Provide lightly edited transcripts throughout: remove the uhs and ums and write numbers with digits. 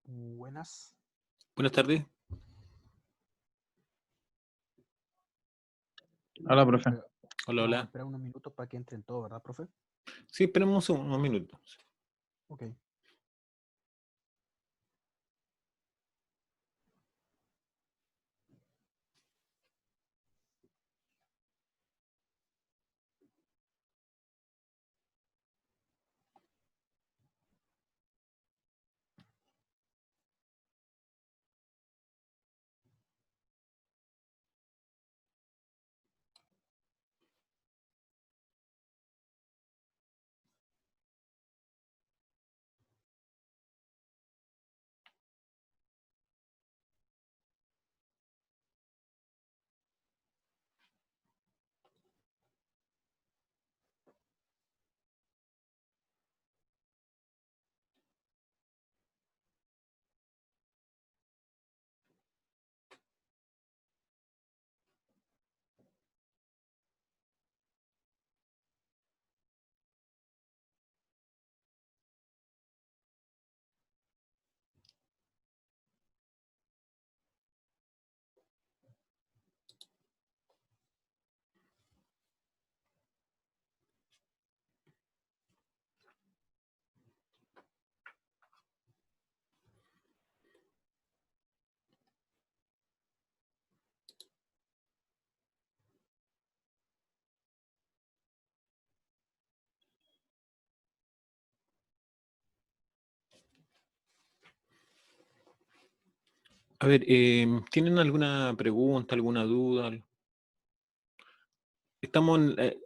Buenas. Buenas tardes. Hola, profe. Hola, Vamos a hola. esperar unos minutos para que entren todos, ¿verdad, profe? Sí, esperemos unos minutos. Ok. A ver, ¿tienen alguna pregunta, alguna duda? Estamos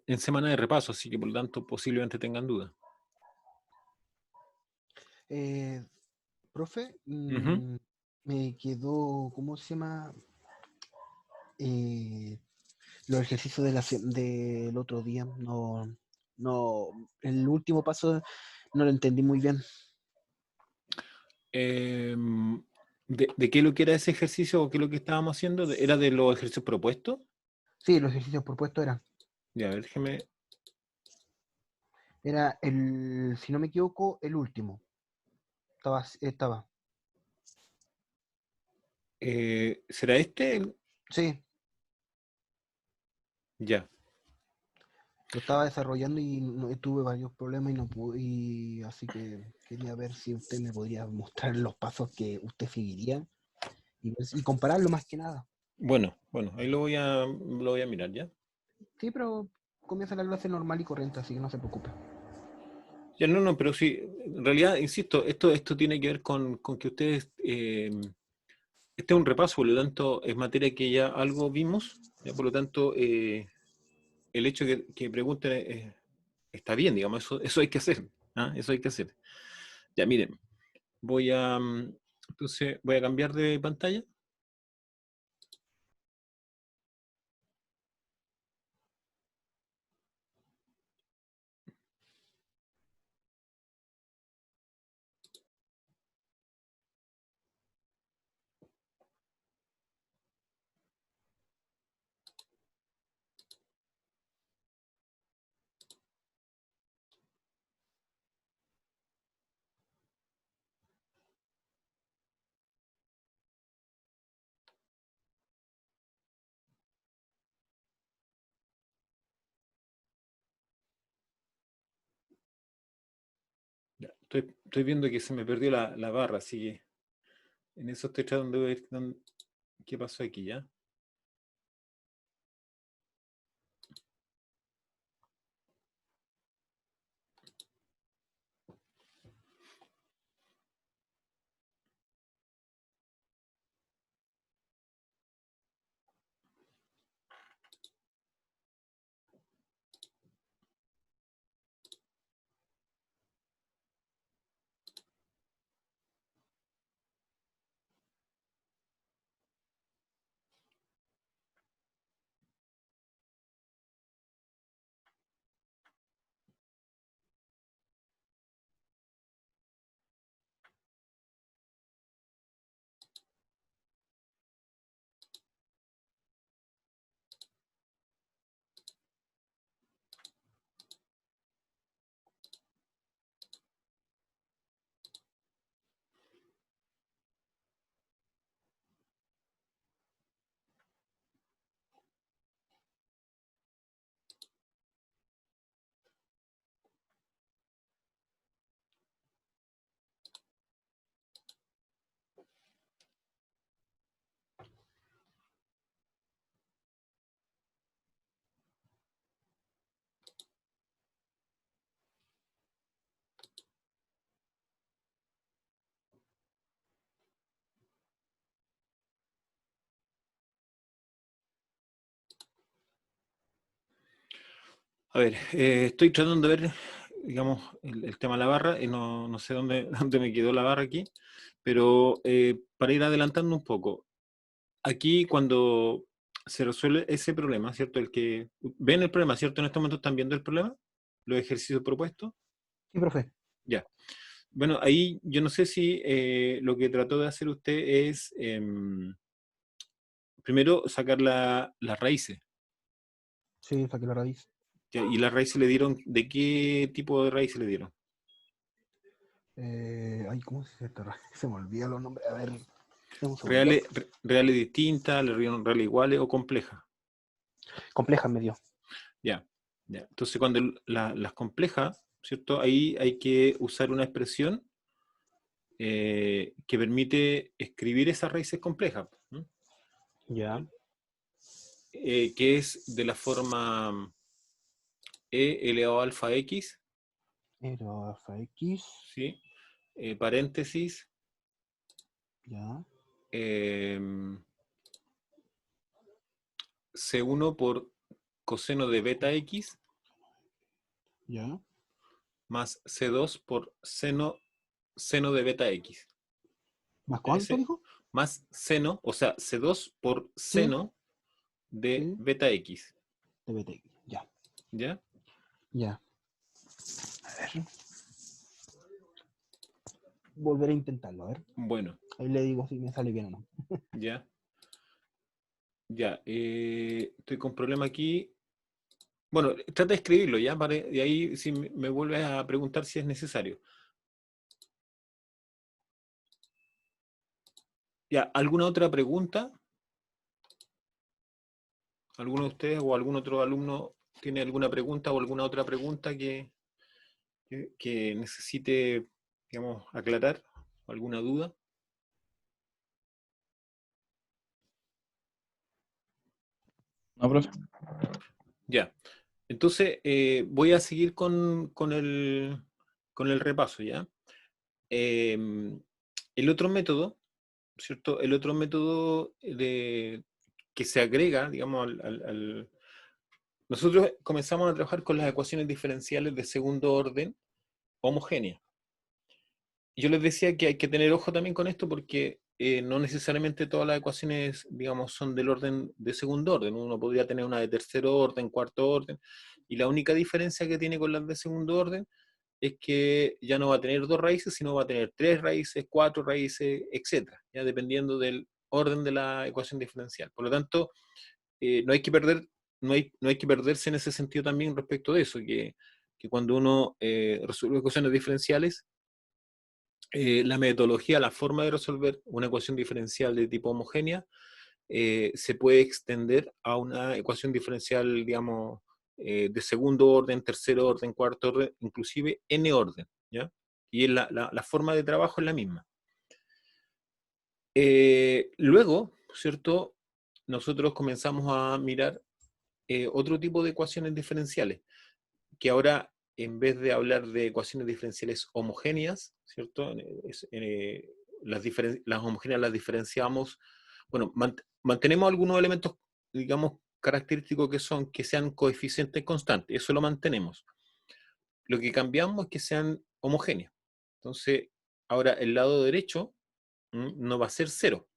en semana de repaso, así que por lo tanto posiblemente tengan dudas. Profe, Ujú. me quedó, ¿cómo se llama? Los ejercicios del otro día. No, el último paso no lo entendí muy bien. ¿De qué lo que era ese ejercicio o qué es lo que estábamos haciendo? ¿Era de los ejercicios propuestos? Sí, los ejercicios propuestos eran. Ya, a ver, déjeme. Era si no me equivoco, el último. Estaba. ¿Será este? Sí, Ya. lo estaba desarrollando y tuve varios problemas y no pude, y así que quería ver si usted me podría mostrar los pasos que usted seguiría y compararlo más que nada. Bueno, ahí lo voy a mirar, ¿ya? Sí, pero comienza la clase normal y corriente, así que no se preocupe. Ya, no, pero sí, en realidad, insisto, esto tiene que ver con que ustedes este es un repaso, por lo tanto, es materia que ya algo vimos, ya, por lo tanto, el hecho que pregunten está bien, digamos, eso hay que hacer, ¿ah? Eso hay que hacer. Ya, miren, entonces, voy a cambiar de pantalla. Ya, estoy viendo que se me perdió la barra, así que en eso estoy tratando de ver qué pasó aquí, ¿ya? A ver, estoy tratando de ver, digamos, el tema de la barra, y no sé dónde, dónde me quedó la barra aquí, pero para ir adelantando un poco, aquí cuando se resuelve ese problema, ¿cierto? El que ven el problema, ¿cierto? En este momento están viendo el problema, los ejercicios propuestos, Sí, profe. ya. Bueno, ahí yo no sé si lo que trató de hacer usted es primero sacar las raíces. Sí, saqué la raíz. Ya, y las raíces le dieron, ¿de qué tipo de raíces le dieron? Ay, ¿cómo se dice esta raíz? Se me olvidan los nombres. A ver, dame un segundo. ¿Reales, reales distintas, le dieron reales iguales o complejas? Compleja me dio. Ya, ya. Entonces cuando las complejas, ¿cierto? Ahí hay que usar una expresión que permite escribir esas raíces complejas, ¿no? Ya. Que es de la forma e elevado a alfa x, Era alfa X. ¿sí? Paréntesis, Ya. eh, C1 por coseno de beta x Ya. más C2 por seno de beta x. ¿Más cuánto Ese dijo? más seno, o sea, C2 por Sí. seno de Sí. beta x. TBT. Ya. ¿Ya? Ya. A ver. Volveré a intentarlo, a ver. Bueno, Ahí le digo si me sale bien o no. ya. Ya. Estoy con problema aquí. Bueno, trata de escribirlo ya, y ahí si me vuelves a preguntar si es necesario. Ya, ¿alguna otra pregunta? ¿Alguno de ustedes o algún otro alumno tiene alguna pregunta o alguna otra pregunta que necesite, digamos, aclarar? ¿Alguna duda? No, profe. Ya. Entonces, voy a seguir con el repaso, ¿ya? El otro método, ¿cierto? El otro método que se agrega, digamos, nosotros comenzamos a trabajar con las ecuaciones diferenciales de segundo orden homogéneas. Yo les decía que hay que tener ojo también con esto porque no necesariamente todas las ecuaciones, digamos, son del orden de segundo orden. Uno podría tener una de tercer orden, cuarto orden, y la única diferencia que tiene con las de segundo orden es que ya no va a tener dos raíces, sino va a tener tres raíces, cuatro raíces, etcétera, ya dependiendo del orden de la ecuación diferencial. Por lo tanto, no hay que perder, no hay que perderse en ese sentido también respecto de eso, que cuando uno resuelve ecuaciones diferenciales, la metodología, la forma de resolver una ecuación diferencial de tipo homogénea se puede extender a una ecuación diferencial, digamos, de segundo orden, tercer orden, cuarto orden, inclusive n orden, ¿ya? Y la forma de trabajo es la misma. Luego, ¿cierto? Nosotros comenzamos a mirar otro tipo de ecuaciones diferenciales, que ahora, en vez de hablar de ecuaciones diferenciales homogéneas, ¿cierto? Las homogéneas las diferenciamos, bueno, mantenemos algunos elementos, digamos, característicos que son que sean coeficientes constantes, eso lo mantenemos. Lo que cambiamos es que sean homogéneas. Entonces, ahora el lado derecho no va a ser cero,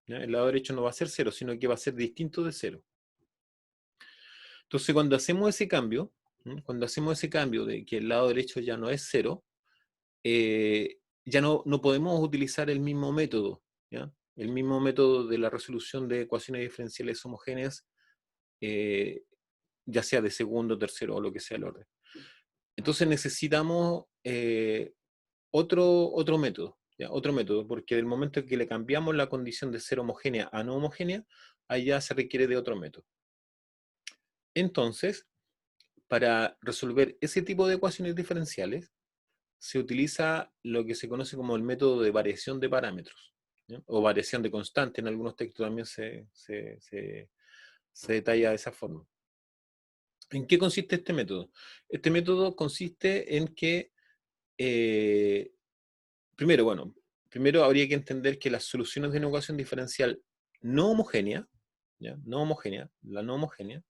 ¿ya? El lado derecho no va a ser cero, sino que va a ser distinto de cero. Entonces, cuando hacemos ese cambio de que el lado derecho ya no es cero, ya no podemos utilizar el mismo método, ¿ya? El mismo método de la resolución de ecuaciones diferenciales homogéneas, eh, ya sea de segundo, tercero o lo que sea el orden. Entonces necesitamos otro método, ¿ya? Otro método, porque del momento en que le cambiamos la condición de ser homogénea a no homogénea, ahí ya se requiere de otro método. Entonces, para resolver ese tipo de ecuaciones diferenciales, se utiliza lo que se conoce como el método de variación de parámetros, ¿ya? O variación de constante, en algunos textos también se detalla de esa forma. ¿En qué consiste este método? Este método consiste en que, eh, primero habría que entender que las soluciones de una ecuación diferencial no homogénea, ¿ya? No homogénea, la no homogénea,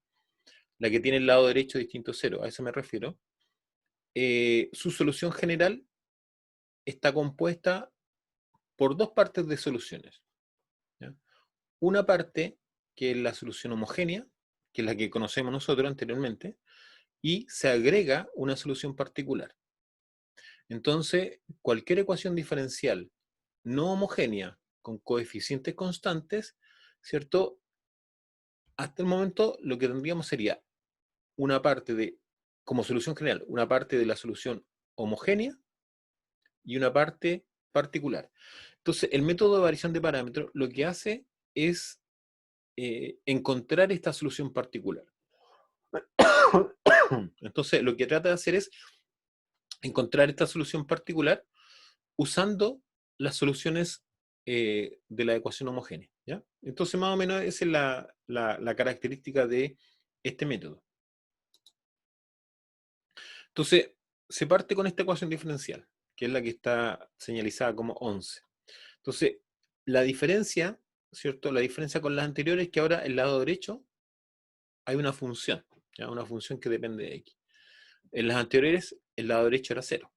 la que tiene el lado derecho distinto a 0, a eso me refiero, su solución general está compuesta por dos partes de soluciones, ¿ya? Una parte que es la solución homogénea, que es la que conocemos nosotros anteriormente, y se agrega una solución particular. Entonces, cualquier ecuación diferencial no homogénea con coeficientes constantes, ¿cierto? Hasta el momento lo que tendríamos sería una parte de, como solución general, una parte de la solución homogénea y una parte particular. Entonces, el método de variación de parámetros lo que hace es encontrar esta solución particular. Entonces, lo que trata de hacer es encontrar esta solución particular usando las soluciones de la ecuación homogénea, ¿ya? Entonces, más o menos esa es la característica de este método. Entonces, se parte con esta ecuación diferencial, que es la que está señalizada como 11. Entonces, la diferencia, ¿cierto? La diferencia con las anteriores es que ahora el lado derecho hay una función, ¿ya? Una función que depende de x. En las anteriores, el lado derecho era 0.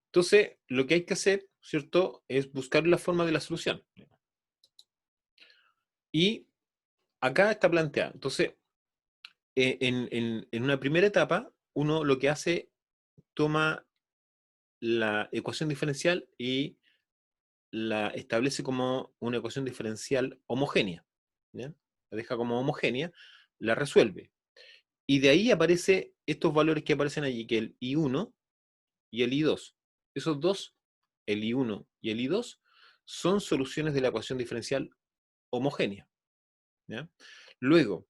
Entonces, lo que hay que hacer, ¿cierto?, es buscar la forma de la solución. Y acá está planteado. Entonces, en una primera etapa, uno lo que hace, toma la ecuación diferencial y la establece como una ecuación diferencial homogénea, ¿ya? La deja como homogénea, la resuelve. Y de ahí aparecen estos valores que aparecen allí, que el I1 y el I2. Esos dos, el I1 y el I2, son soluciones de la ecuación diferencial homogénea, ¿ya? Luego,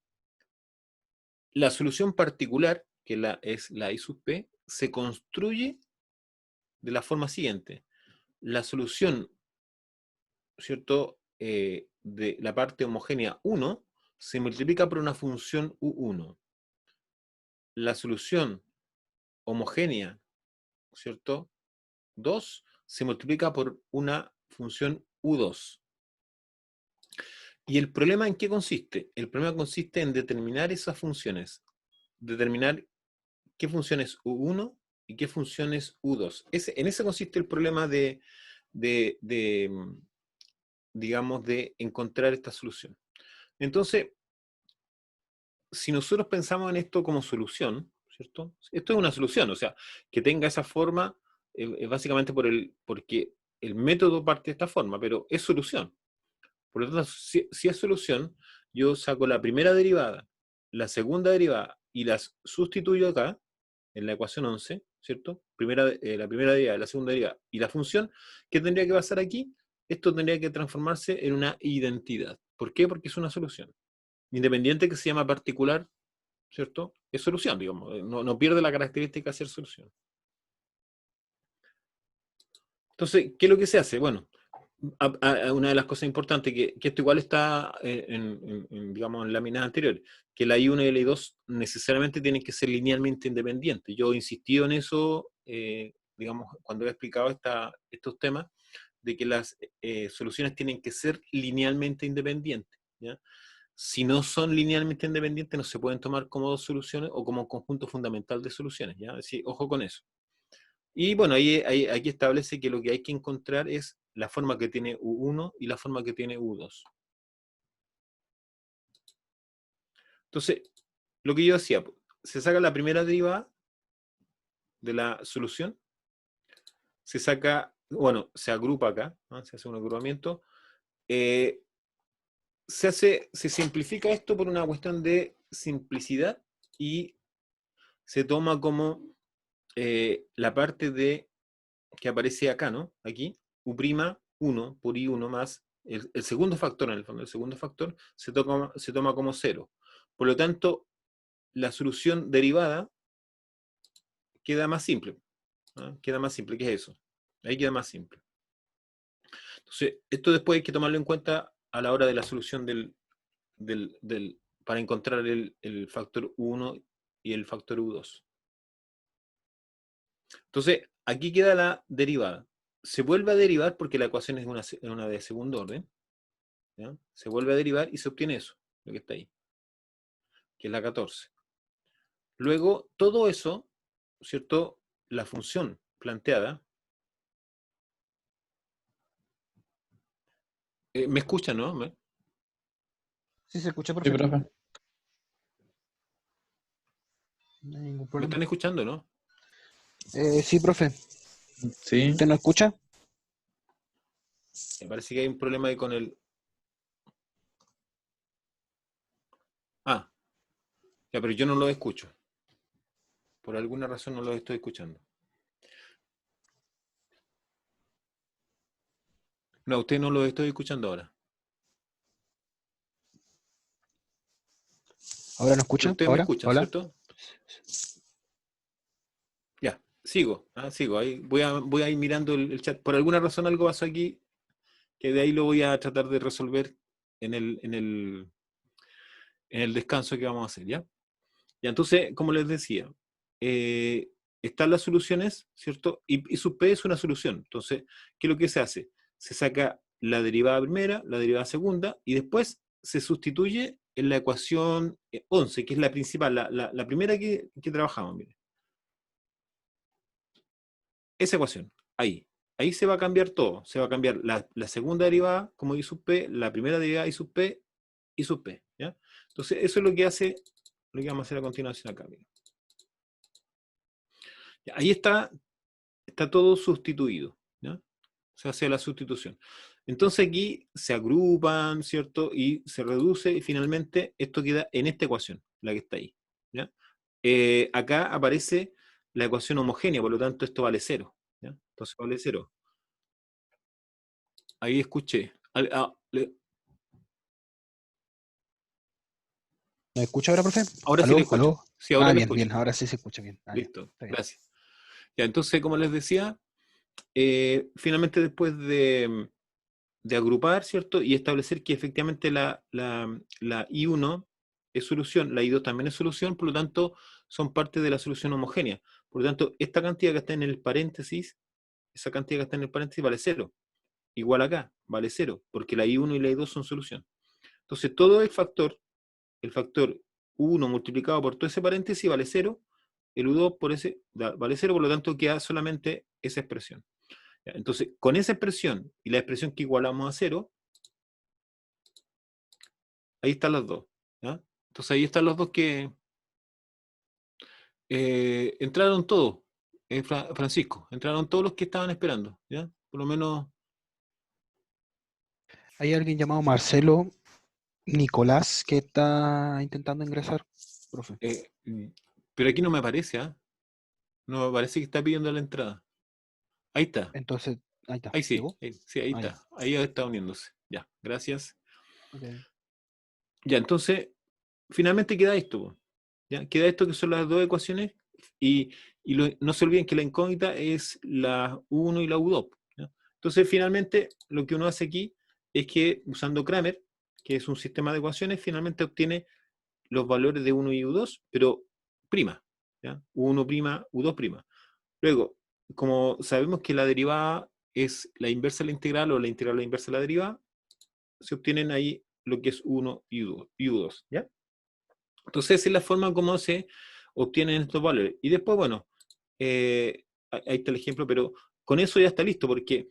la solución particular, que es la I sub P, se construye de la forma siguiente. La solución, ¿cierto?, de la parte homogénea 1 se multiplica por una función U1. La solución homogénea, ¿cierto?, 2 se multiplica por una función U2. ¿Y el problema en qué consiste? El problema consiste en determinar esas funciones. Determinar qué función es U1 y qué función es U2. En ese consiste el problema de, digamos, de encontrar esta solución. Entonces, si nosotros pensamos en esto como solución, ¿cierto? Esto es una solución, o sea, que tenga esa forma, básicamente porque el método parte de esta forma, pero es solución. Por lo tanto, si es solución, yo saco la primera derivada, la segunda derivada y las sustituyo acá, en la ecuación 11, ¿cierto? La primera derivada, la segunda derivada y la función. ¿Qué tendría que pasar aquí? Esto tendría que transformarse en una identidad. ¿Por qué? Porque es una solución. Independiente que se llama particular, ¿cierto? Es solución, digamos. No pierde la característica de ser solución. Entonces, ¿qué es lo que se hace? Bueno, una de las cosas importantes, que esto igual está digamos, en láminas anteriores, que la I1 y la I2 necesariamente tienen que ser linealmente independientes. Yo he insistido en eso, digamos, cuando he explicado estos temas, de que las soluciones tienen que ser linealmente independientes, ¿ya? Si no son linealmente independientes, no se pueden tomar como dos soluciones o como conjunto fundamental de soluciones, ¿ya? Así, ojo con eso. Y bueno, aquí establece que lo que hay que encontrar es la forma que tiene U1 y la forma que tiene U2. Entonces, lo que yo decía, se saca la primera derivada de la solución, se saca, bueno, se agrupa acá, ¿no? Se hace un agrupamiento, se simplifica esto por una cuestión de simplicidad y se toma como la parte que aparece acá, ¿no? Aquí, U'1 por I1 más el segundo factor, en el fondo, el segundo factor se toma como 0. Por lo tanto, la solución derivada queda más simple, ¿no? Queda más simple, ¿qué es eso? Ahí queda más simple. Entonces, esto después hay que tomarlo en cuenta a la hora de la solución para encontrar el factor U1 y el factor U2. Entonces, aquí queda la derivada. Se vuelve a derivar porque la ecuación es una de segundo orden, ¿ya? Se vuelve a derivar y se obtiene eso, lo que está ahí. que es la 14. Luego, todo eso, ¿cierto? La función planteada. ¿Me escuchan, no? Sí, se escucha Sí, perfecto. profe. No hay ningún ¿Me problema. están escuchando, no? Sí, profe. Sí. ¿Usted no escucha? Me parece que hay un problema ahí con el... Ah, ya, pero yo no lo escucho. Por alguna razón no lo estoy escuchando. No, usted no lo estoy escuchando ahora. ¿Ahora no Pero escucha? ustedes me ¿Ahora? escuchan, ¿Hola? ¿cierto? Ya, sigo, sigo. Ahí voy a ir mirando el chat. Por alguna razón algo pasó aquí, que de ahí lo voy a tratar de resolver en el descanso que vamos a hacer, ¿ya? Ya, entonces, como les decía, eh, están las soluciones, ¿cierto? Y sub P es una solución. Entonces, ¿qué es lo que se hace? Se saca la derivada primera, la derivada segunda, y después se sustituye en la ecuación 11, que es la principal, la primera que trabajamos, miren. Esa ecuación, ahí. Ahí se va a cambiar todo. Se va a cambiar la segunda derivada como I sub P, la primera derivada I sub P, I sub P, ¿ya? Entonces, eso es lo que hace, lo que vamos a hacer a continuación acá, miren. Ahí está todo sustituido, ¿ya? Se hace la sustitución. Entonces aquí se agrupan, ¿cierto? Y se reduce y finalmente esto queda en esta ecuación, la que está ahí, ¿ya? Acá aparece la ecuación homogénea, por lo tanto esto vale 0, ¿ya? Entonces vale 0. Ahí escuché. ¿Me escucha ahora, profe? Ahora sí le ¿Aló? escucho. ¿Aló? Sí, ahora Ah, le bien, escucho. bien. Ahora sí se escucha bien. Ah, ya. Listo, Está bien. gracias. Ya, entonces, como les decía, finalmente después de agrupar, ¿cierto? Y establecer que efectivamente la I1 es solución, la I2 también es solución, por lo tanto, son parte de la solución homogénea. Por lo tanto, esta cantidad que está en el paréntesis, esa cantidad que está en el paréntesis vale 0. Igual acá, vale 0, porque la I1 y la I2 son solución. Entonces, todo el factor U1 multiplicado por todo ese paréntesis vale 0, el U2 por ese vale 0, por lo tanto, queda solamente esa expresión. Entonces, con esa expresión y la expresión que igualamos a 0, ahí están los dos, ¿ya? Entonces ahí están los dos que entraron todos, Francisco, entraron todos los que estaban esperando, ¿ya? Por lo menos, Hay alguien llamado Marcelo Nicolás que está intentando ingresar, profe. mm, pero aquí no me aparece, ¿ah? No me parece que está pidiendo la entrada. Ahí está, Entonces, ahí está. ahí sí, ¿Llegó? sí, ahí Ah, ya. está, ahí está uniéndose. Ya, gracias. Ok. Ya, entonces, finalmente queda esto, po, ¿ya? Queda esto que son las dos ecuaciones y no se olviden que la incógnita es la U1 y la U2, ¿ya? Entonces, finalmente, lo que uno hace aquí es que usando Kramer, que es un sistema de ecuaciones, finalmente obtiene los valores de 1 y U2, pero prima, ¿ya? U1 prima, U2 prima. Luego, como sabemos que la derivada es la inversa de la integral o la integral a la inversa de la derivada, se obtienen ahí lo que es 1 y U2, ¿ya? Entonces, esa es la forma como se obtienen estos valores. Y después, bueno, ahí está el ejemplo, pero con eso ya está listo, porque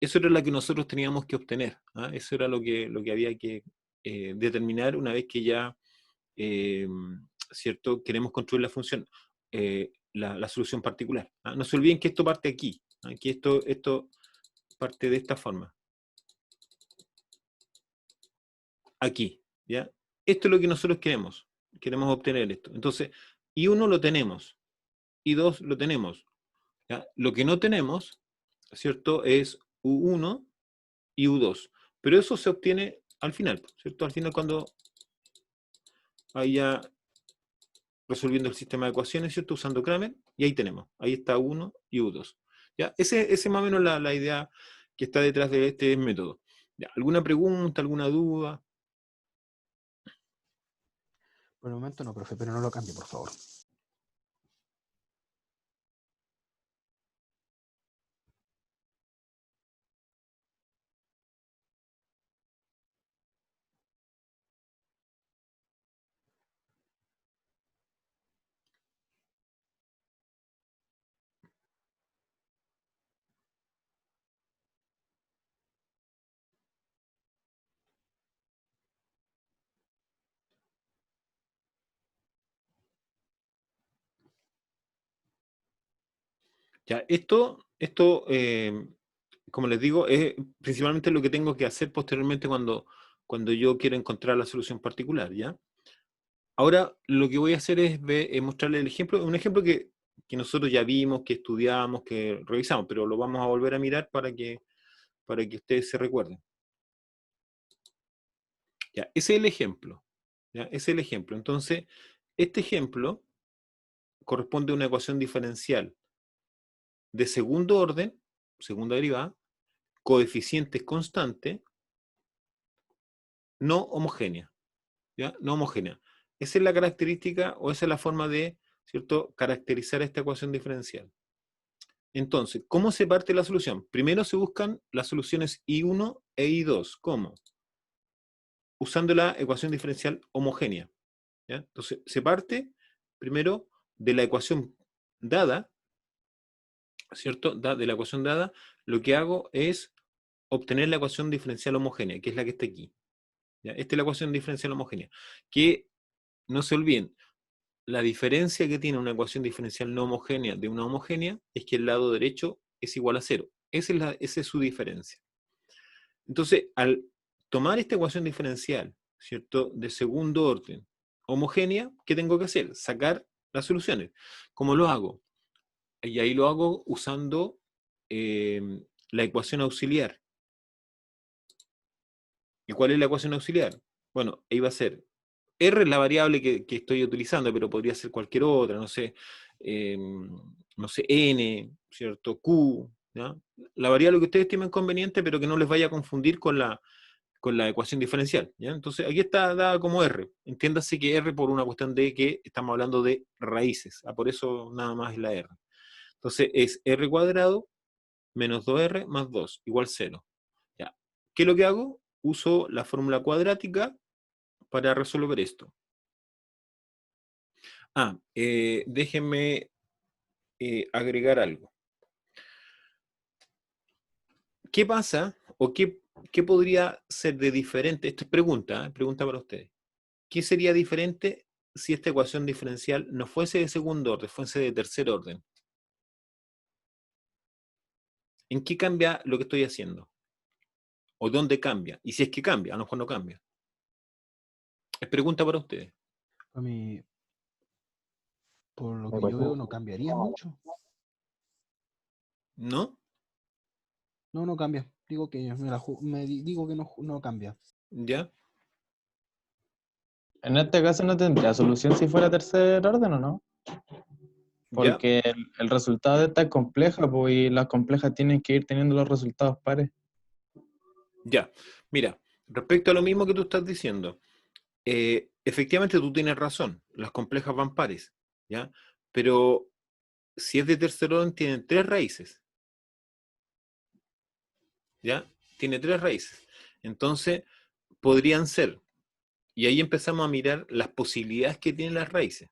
eso era lo que nosotros teníamos que obtener, ¿ah? Eso era lo que había que determinar una vez que ya, eh, ¿cierto?, queremos construir la función, la solución particular, ¿ah? No se olviden que esto parte aquí, ¿ah? Que esto parte de esta forma, aquí, ¿ya? Esto es lo que nosotros queremos obtener esto. Entonces, y uno lo tenemos, y dos lo tenemos, ¿ya? Lo que no tenemos, ¿cierto? Es U1 y U2. Pero eso se obtiene al final, ¿cierto? Al final cuando vaya resolviendo el sistema de ecuaciones, ¿cierto? Usando Kramer, y ahí tenemos. Ahí está U1 y U2. ¿Ya? Ese es más o menos la idea que está detrás de este método. ¿Ya? ¿Alguna pregunta, alguna duda? Por el momento no, profe, pero no lo cambie, por favor. Ya, como les digo, es principalmente lo que tengo que hacer posteriormente cuando yo quiero encontrar la solución particular, ¿ya? Ahora lo que voy a hacer es mostrarle el ejemplo, un ejemplo que nosotros ya vimos, que estudiamos, que revisamos, pero lo vamos a volver a mirar para que ustedes se recuerden. Ya, ese es el ejemplo. ¿Ya? Ese es el ejemplo. Entonces, este ejemplo corresponde a una ecuación diferencial de segundo orden, segunda derivada, coeficientes constantes, no homogénea. ¿Ya? No homogénea. Esa es la característica o esa es la forma de, ¿cierto?, caracterizar esta ecuación diferencial. Entonces, ¿cómo se parte la solución? Primero se buscan las soluciones I1 e I2. ¿Cómo? Usando la ecuación diferencial homogénea. ¿Ya? Entonces, se parte primero de la ecuación dada, ¿cierto? De la ecuación dada, lo que hago es obtener la ecuación diferencial homogénea, que es la que está aquí. ¿Ya? Esta es la ecuación diferencial homogénea. Que, no se olviden, la diferencia que tiene una ecuación diferencial no homogénea de una homogénea es que el lado derecho es igual a 0. Esa es su diferencia. Entonces, al tomar esta ecuación diferencial, ¿cierto?, de segundo orden, homogénea, ¿qué tengo que hacer? Sacar las soluciones. ¿Cómo lo hago? Y ahí lo hago usando la ecuación auxiliar. ¿Y cuál es la ecuación auxiliar? Bueno, ahí va a ser R es la variable que estoy utilizando, pero podría ser cualquier otra, no sé, N, ¿cierto? Q, ¿ya? La variable que ustedes estimen conveniente, pero que no les vaya a confundir con la ecuación diferencial, ¿ya? Entonces, aquí está dada como R. Entiéndase que R por una cuestión de que estamos hablando de raíces. Por eso nada más es la R. Entonces, es R cuadrado menos 2R más 2, igual 0. ¿Ya? ¿Qué es lo que hago? Uso la fórmula cuadrática para resolver esto. Déjenme agregar algo. ¿Qué pasa o qué podría ser de diferente? Esto es pregunta para ustedes. ¿Qué sería diferente si esta ecuación diferencial no fuese de segundo orden, fuese de tercer orden? ¿En qué cambia lo que estoy haciendo? ¿O dónde cambia? Y si es que cambia, a lo mejor no cambia. Es pregunta para ustedes. A mí, por lo Me que yo parece- veo, no cambiaría mucho. ¿No? No, no cambia. Digo que digo que no, no cambia. ¿Ya? En este caso no tendría solución si fuera tercer orden o no, ¿Ya? porque el resultado de esta es compleja, pues, y las complejas tienen que ir teniendo los resultados pares. Ya. Mira, respecto a lo mismo que tú estás diciendo, efectivamente tú tienes razón, las complejas van pares, ¿ya? Pero si es de tercer orden, tienen tres raíces, ¿ya? Tiene tres raíces. Entonces, podrían ser, y ahí empezamos a mirar las posibilidades que tienen las raíces.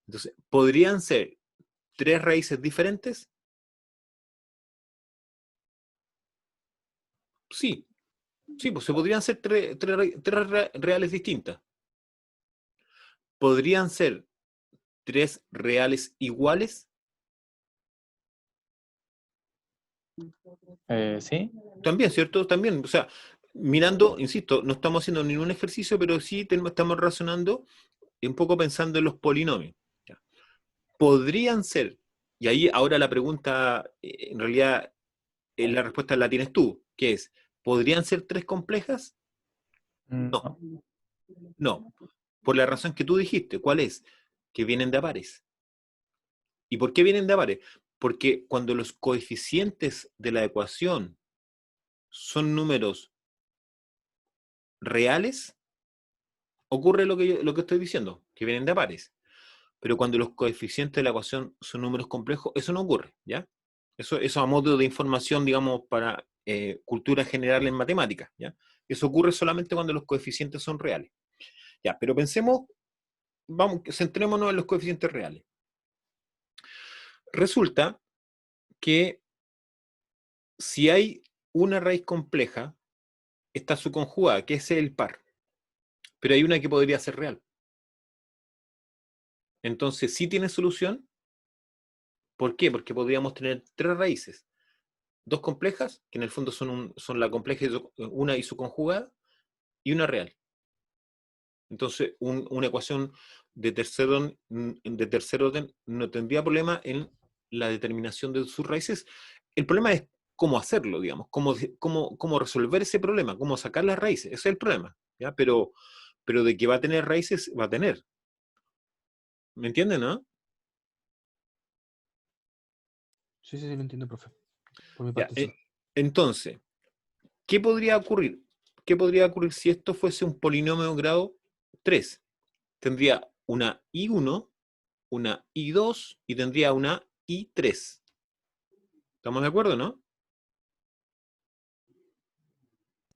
Entonces, ¿podrían ser tres raíces diferentes? Sí, sí, pues se podrían ser tres reales distintas. ¿Podrían ser tres reales iguales? ¿Sí? También, ¿cierto? También, o sea, mirando, insisto, no estamos haciendo ningún ejercicio, pero sí estamos razonando y un poco pensando en los polinomios. ¿Ya? Podrían ser, y ahí ahora la pregunta, en realidad, la respuesta la tienes tú, que es, ¿podrían ser tres complejas? No, No. no, por la razón que tú dijiste, ¿cuál es? Que vienen de a pares. ¿Y por qué vienen de a pares? Porque cuando los coeficientes de la ecuación son números reales, ocurre lo que estoy diciendo, que vienen de a pares. Pero cuando los coeficientes de la ecuación son números complejos, eso no ocurre, ¿ya? Eso a modo de información, digamos, para cultura general en matemáticas, ¿ya? Eso ocurre solamente cuando los coeficientes son reales. Ya, pero pensemos, vamos, centrémonos en los coeficientes reales. Resulta que si hay una raíz compleja, está su conjugada, que es el par. Pero hay una que podría ser real. Entonces, ¿sí tiene solución? ¿Por qué? Porque podríamos tener tres raíces. Dos complejas, que en el fondo son la compleja, una y su conjugada, y una real. Entonces, una ecuación de tercer orden no tendría problema en la determinación de sus raíces. El problema es cómo hacerlo, digamos, cómo resolver ese problema, cómo sacar las raíces. Ese es el problema, ¿ya? Pero de que va a tener raíces, va a tener. ¿Me entienden, no? Sí, sí, sí, lo entiendo, profe. Por mi Ya, parte, sí. entonces, ¿qué podría ocurrir? ¿Qué podría ocurrir si esto fuese un polinomio de grado 3? Tendría una I1, una I2 y tendría una I3. ¿Estamos de acuerdo, no?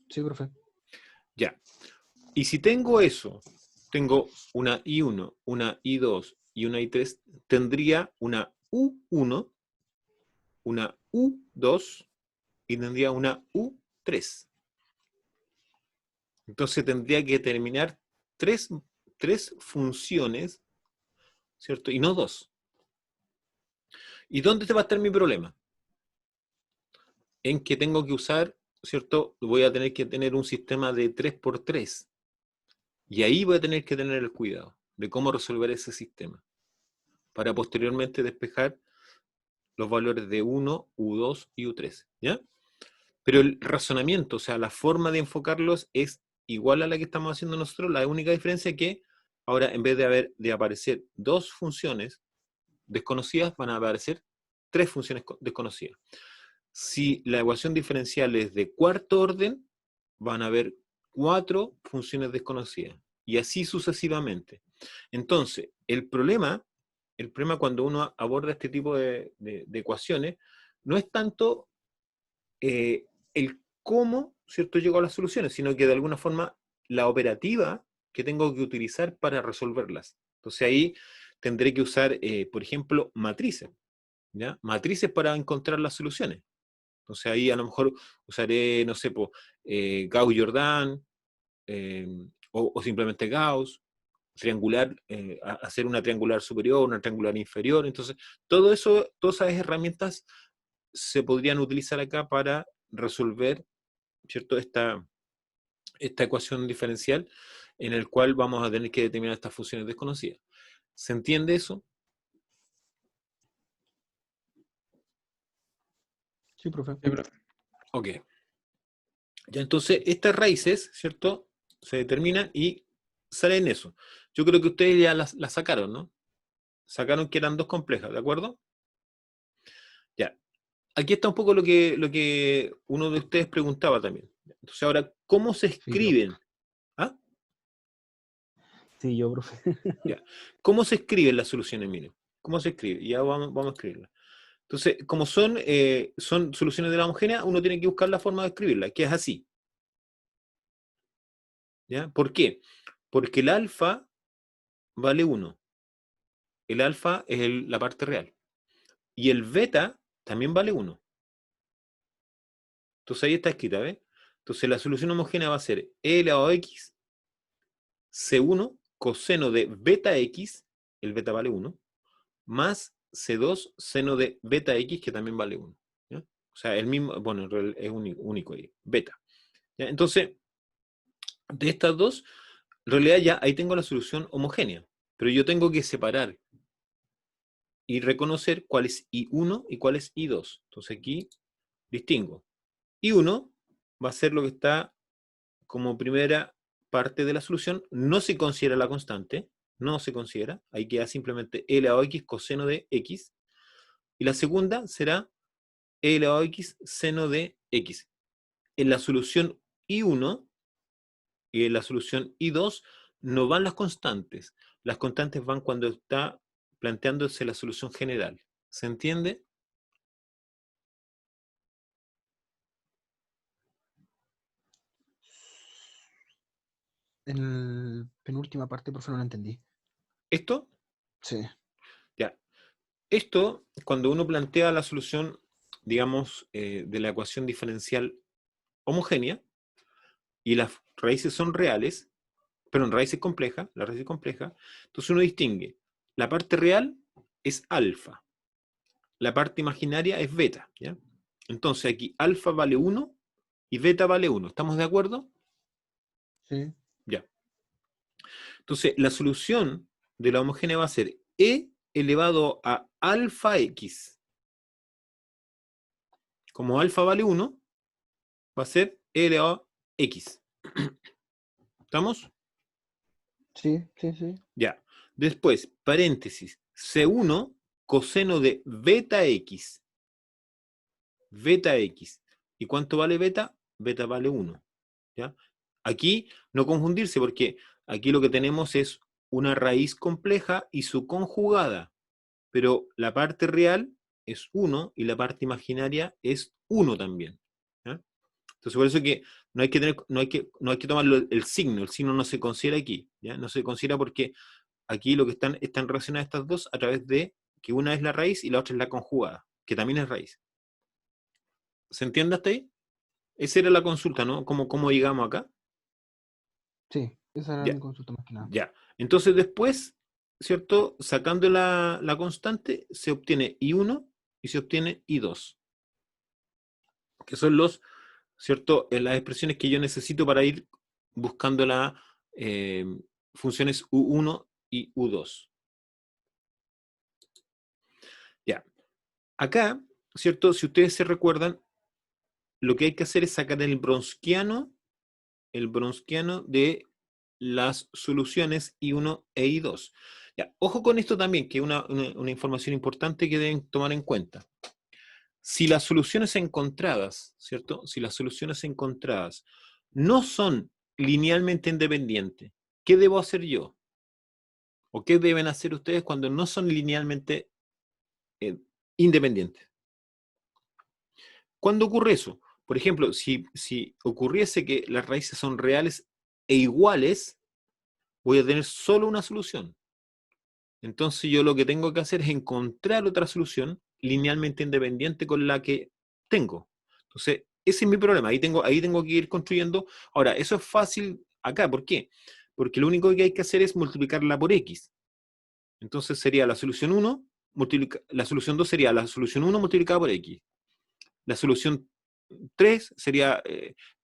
Sí, profe. Ya. Y si tengo eso, tengo una I1, una I2 y una I3, tendría una U1, una U2 y tendría una U3. Entonces tendría que determinar tres funciones, ¿cierto? Y no dos. ¿Y dónde va a estar mi problema? En que tengo que usar, ¿cierto? Voy a tener que tener un sistema de 3x3. Y ahí voy a tener que tener el cuidado de cómo resolver ese sistema para posteriormente despejar los valores de 1, U2 y U3. ¿Ya? Pero el razonamiento, o sea, la forma de enfocarlos es igual a la que estamos haciendo nosotros. La única diferencia es que ahora, en vez de aparecer dos funciones desconocidas, van a aparecer tres funciones desconocidas. Si la ecuación diferencial es de cuarto orden, van a haber cuatro funciones desconocidas. Y así sucesivamente. Entonces, el problema cuando uno aborda este tipo de ecuaciones, no es tanto el cómo, ¿cierto?, llego a las soluciones, sino que de alguna forma la operativa que tengo que utilizar para resolverlas. Entonces ahí tendré que usar, por ejemplo, matrices, ¿ya? Matrices para encontrar las soluciones. Entonces ahí a lo mejor usaré, no sé, Gauss-Jordan, o simplemente Gauss, triangular, hacer una triangular superior, una triangular inferior. Entonces, todo eso, todas esas herramientas se podrían utilizar acá para resolver, ¿cierto?, esta ecuación diferencial en el cual vamos a tener que determinar estas funciones desconocidas. ¿Se entiende eso? Sí, profe. Sí, profe. Ok. Ya, entonces, estas raíces, ¿cierto?, se determinan y salen eso. Yo creo que ustedes ya las sacaron, ¿no? Sacaron que eran dos complejas, ¿de acuerdo? Ya. Aquí está un poco lo que uno de ustedes preguntaba también. Entonces, ahora, ¿cómo se Sí, yo. escriben? ¿Ah? Sí, yo, profe. Ya. ¿Cómo se escriben las soluciones? Miren, ¿cómo se escribe? Ya vamos a escribirlas. Entonces, como son soluciones de la homogénea, uno tiene que buscar la forma de escribirla, que es así. ¿Ya? ¿Por qué? Porque el alfa vale 1. El alfa es la parte real. Y el beta también vale 1. Entonces ahí está escrita, ¿ves? Entonces la solución homogénea va a ser e elevado a x C1 coseno de beta x, el beta vale 1, más C2 seno de beta x, que también vale 1. ¿Ya? O sea, el mismo, bueno, es único ahí, beta. ¿Ya? Entonces, de estas dos, en realidad ya ahí tengo la solución homogénea, pero yo tengo que separar y reconocer cuál es I1 y cuál es I2. Entonces aquí distingo. I1 va a ser lo que está como primera parte de la solución, no se considera la constante, no se considera, ahí queda simplemente e elevado a x coseno de x, y la segunda será e elevado a x seno de x. En la solución I1 y en la solución I2 no van las constantes van cuando está planteándose la solución general. ¿Se entiende? En la penúltima parte, profe, no lo entendí. ¿Esto? Sí. Ya. Esto, cuando uno plantea la solución, digamos, de la ecuación diferencial homogénea, y las raíces son reales, pero en raíces complejas, la raíz es compleja, entonces uno distingue, la parte real es alfa, la parte imaginaria es beta, ¿ya? Entonces aquí alfa vale 1 y beta vale 1. ¿Estamos de acuerdo? Sí. Ya. Entonces, la solución de la homogénea va a ser e elevado a alfa x. Como alfa vale 1, va a ser e elevado a x. ¿Estamos? Sí, sí, sí. Ya. Después, paréntesis, C1 coseno de beta x. Beta x. ¿Y cuánto vale beta? Beta vale 1. ¿Ya? Aquí no confundirse porque aquí lo que tenemos es una raíz compleja y su conjugada, pero la parte real es 1 y la parte imaginaria es 1 también. ¿Ya? Entonces por eso que no hay que tomar el signo no se considera aquí, ¿ya? No se considera porque aquí lo que están relacionadas estas dos a través de que una es la raíz y la otra es la conjugada, que también es raíz. ¿Se entiende hasta ahí? Esa era la consulta, ¿no? ¿Cómo llegamos acá? Sí, esa era Ya, mi consulta más que nada. ya. Entonces después, ¿cierto? Sacando la constante, se obtiene I1 y se obtiene I2, que son ¿cierto? Las expresiones que yo necesito para ir buscando las funciones U1 y U2. Ya. Acá, ¿cierto? Si ustedes se recuerdan, lo que hay que hacer es sacar el bronsquiano de las soluciones I1 e I2. Ya, ojo con esto también, que es una información importante que deben tomar en cuenta. Si las soluciones encontradas, ¿cierto? Si las soluciones encontradas no son linealmente independientes, ¿qué debo hacer yo? ¿O qué deben hacer ustedes cuando no son linealmente independientes? ¿Cuándo ocurre eso? Por ejemplo, si ocurriese que las raíces son reales e iguales, voy a tener solo una solución. Entonces yo lo que tengo que hacer es encontrar otra solución linealmente independiente con la que tengo. Entonces, ese es mi problema. Ahí tengo que ir construyendo. Ahora, eso es fácil acá. ¿Por qué? Porque lo único que hay que hacer es multiplicarla por x. Entonces sería la solución 1, la solución 2 sería la solución 1 multiplicada por x. La solución 3 sería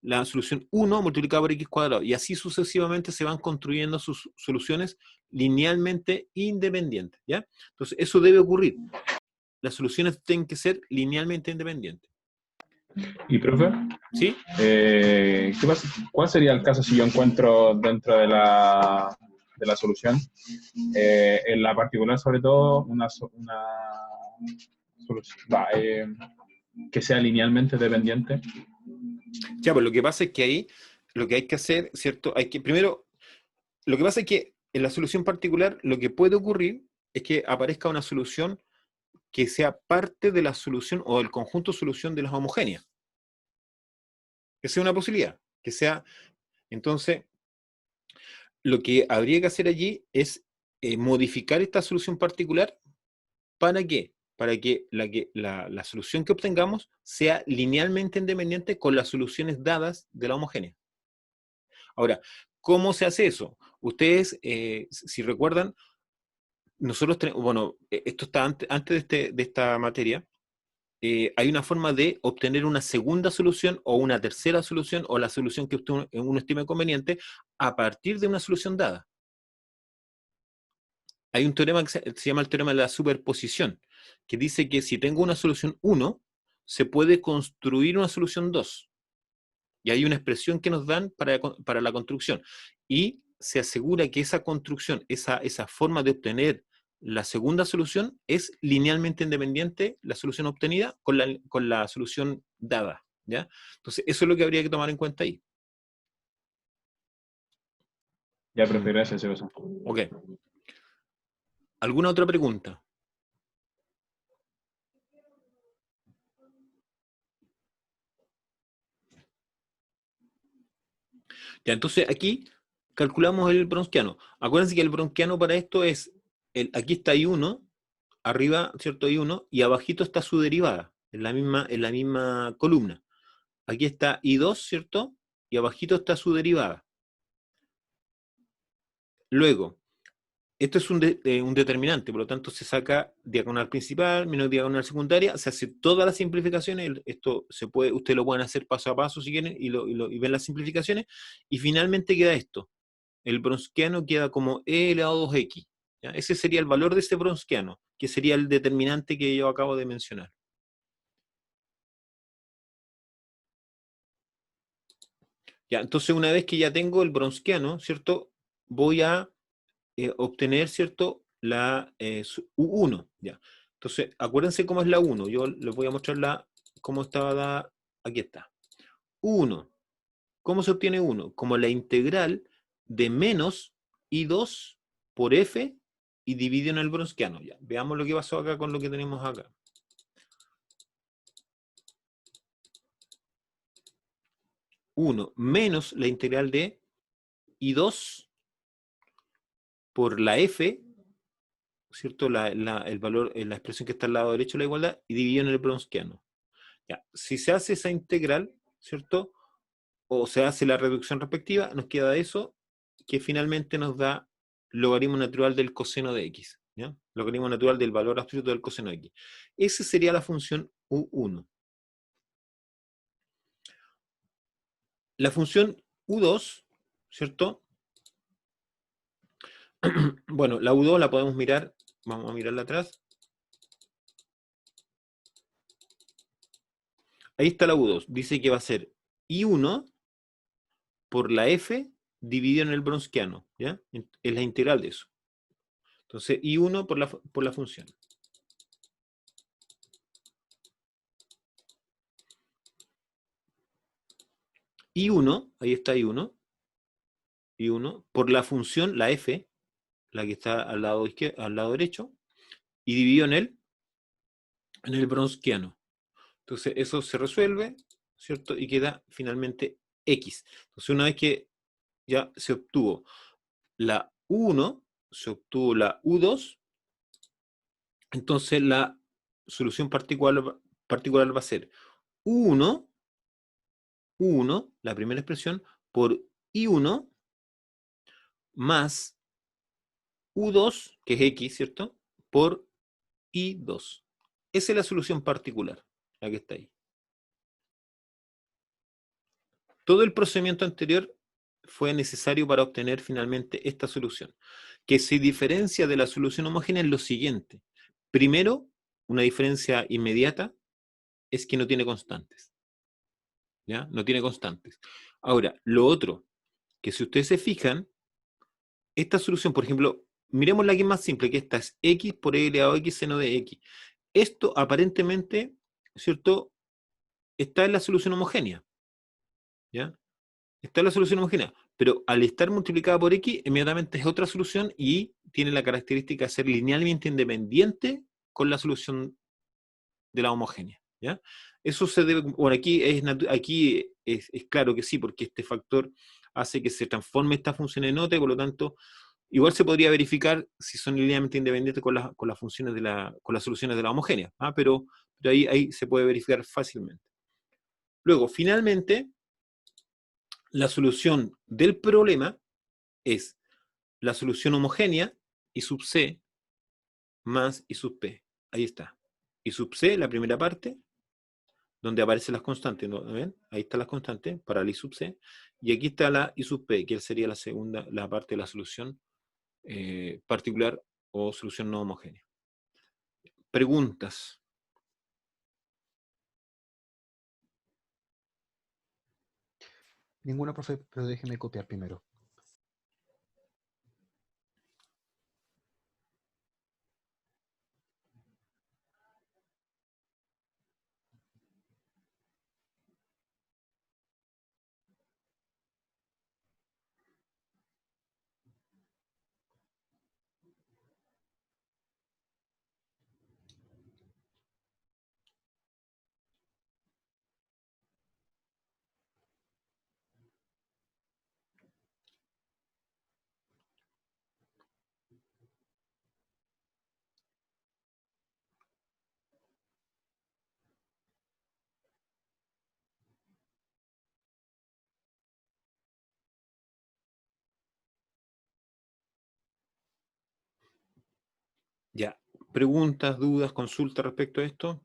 la solución 1 multiplicada por x cuadrado. Y así sucesivamente se van construyendo sus soluciones linealmente independientes. ¿Ya? Entonces, eso debe ocurrir. Las soluciones tienen que ser linealmente independientes. Y profe, ¿Sí? ¿qué pasa? ¿Cuál sería el caso si yo encuentro dentro de la solución, en la particular sobre todo, una solución que sea linealmente dependiente? Ya, pues lo que pasa es que ahí lo que hay que hacer, ¿cierto? Primero, lo que pasa es que en la solución particular lo que puede ocurrir es que aparezca una solución que sea parte de la solución o del conjunto solución de las homogéneas. Esa es una posibilidad. Que sea, entonces, lo que habría que hacer allí es modificar esta solución particular. ¿Para qué? Para que la solución que obtengamos sea linealmente independiente con las soluciones dadas de la homogénea. Ahora, ¿cómo se hace eso? Ustedes, si recuerdan, nosotros tenemos, bueno, esto está antes de esta materia, hay una forma de obtener una segunda solución o una tercera solución o la solución que uno estime conveniente a partir de una solución dada. Hay un teorema que se llama el teorema de la superposición, que dice que si tengo una solución 1, se puede construir una solución 2. Y hay una expresión que nos dan para la construcción. Y se asegura que esa construcción, esa forma de obtener la segunda solución es linealmente independiente la solución obtenida con la solución dada. ¿Ya? Entonces, eso es lo que habría que tomar en cuenta ahí. Ya, profe, gracias, eso. Ok. ¿Alguna otra pregunta? Ya, entonces aquí calculamos el bronsquiano. Acuérdense que el bronsquiano para esto es, aquí está I1, arriba, ¿cierto? I1, y abajito está su derivada, en la misma columna. Aquí está I2, ¿cierto? Y abajito está su derivada. Luego, esto es un determinante, por lo tanto se saca diagonal principal menos diagonal secundaria, se hace todas las simplificaciones, esto se puede, ustedes lo pueden hacer paso a paso si quieren y ven las simplificaciones, y finalmente queda esto. El bronsquiano queda como E elevado a 2x. ¿Ya? Ese sería el valor de ese bronsquiano, que sería el determinante que yo acabo de mencionar. Ya, entonces una vez que ya tengo el bronsquiano, ¿cierto? Voy a obtener, ¿cierto? La U1, ya. Entonces, acuérdense cómo es la 1. Yo les voy a mostrar cómo estaba dada. Aquí está. 1. ¿Cómo se obtiene 1? Como la integral de menos I2 por F y dividido en el bronsquiano. Ya. Veamos lo que pasó acá con lo que tenemos acá. 1 menos la integral de I2 por la F, ¿cierto? El valor, la expresión que está al lado derecho de la igualdad, y dividido en el bronsquiano. Ya. Si se hace esa integral, ¿cierto? O se hace la reducción respectiva, nos queda eso, que finalmente nos da logaritmo natural del coseno de x. ¿Ya? Logaritmo natural del valor absoluto del coseno de x. Esa sería la función u1. La función u2, ¿cierto? Bueno, la u2 la podemos mirar, vamos a mirarla atrás. Ahí está la u2, dice que va a ser i1 por la f dividido en el bronsquiano, ¿ya? Es la integral de eso. Entonces, i1 por la función. I1, ahí está I1, por la función, la f, la que está al lado izquierdo, al lado derecho, y dividido en el bronsquiano. Entonces, eso se resuelve, ¿cierto? Y queda finalmente x. Entonces, una vez que ya se obtuvo la U1, se obtuvo la U2, entonces la solución particular va a ser U1, la primera expresión, por I1 más U2, que es X, ¿cierto? Por I2. Esa es la solución particular, la que está ahí. Todo el procedimiento anterior fue necesario para obtener finalmente esta solución, que se diferencia de la solución homogénea en lo siguiente. Primero, una diferencia inmediata es que no tiene constantes. ¿Ya? No tiene constantes. Ahora, lo otro, que si ustedes se fijan, esta solución, por ejemplo, miremos la que es más simple, que esta es x por e elevado a x seno de x. Esto aparentemente, ¿cierto? Está en la solución homogénea. ¿Ya? Está en la solución homogénea. Pero al estar multiplicada por x, inmediatamente es otra solución y tiene la característica de ser linealmente independiente con la solución de la homogénea. ¿Ya? Eso se debe, bueno, aquí es claro que sí, porque este factor hace que se transforme esta función en nota y por lo tanto igual se podría verificar si son linealmente independientes con las funciones con las soluciones de la homogénea, ¿ah? Pero ahí se puede verificar fácilmente. Luego, finalmente, la solución del problema es la solución homogénea I sub c más I sub p. Ahí está. I sub c, la primera parte, donde aparecen las constantes, ¿no ven? Ahí están las constantes para la I sub c. Y aquí está la I sub p, que sería la parte de la solución particular o solución no homogénea. Preguntas. Ninguna, profe, pero déjeme copiar primero. preguntas, dudas, consultas respecto a esto?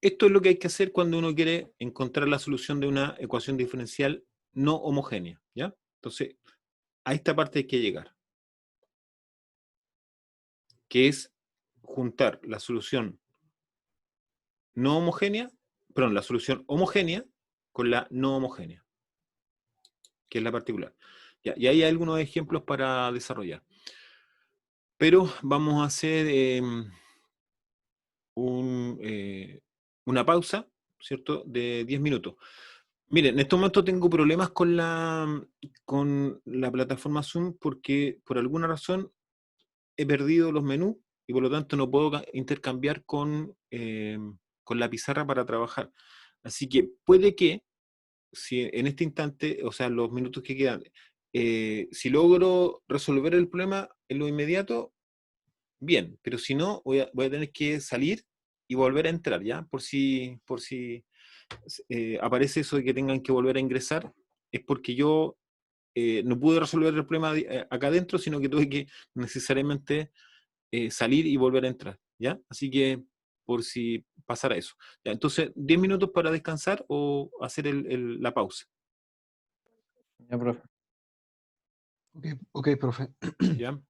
Esto es lo que hay que hacer cuando uno quiere encontrar la solución de una ecuación diferencial no homogénea, ¿ya? Entonces, a esta parte hay que llegar, que es juntar la solución no homogénea, perdón, la solución homogénea con la no homogénea, que es la particular. Ya, y ahí hay algunos ejemplos para desarrollar. Pero vamos a hacer una pausa, ¿cierto? De 10 minutos. Miren, en este momento tengo problemas con la plataforma Zoom porque por alguna razón he perdido los menús y por lo tanto no puedo intercambiar con la pizarra para trabajar. Así que puede que, si en este instante, o sea, los minutos que quedan, si logro resolver el problema en lo inmediato, bien, pero si no, voy a tener que salir y volver a entrar, ¿ya? Por si aparece eso de que tengan que volver a ingresar, es porque yo no pude resolver el problema acá adentro, sino que tuve que necesariamente salir y volver a entrar, ¿ya? Así que por si pasara eso. ¿Ya? Entonces, 10 minutos para descansar o hacer la pausa, Ya, profe. Ok, ok, profe. ¿ya?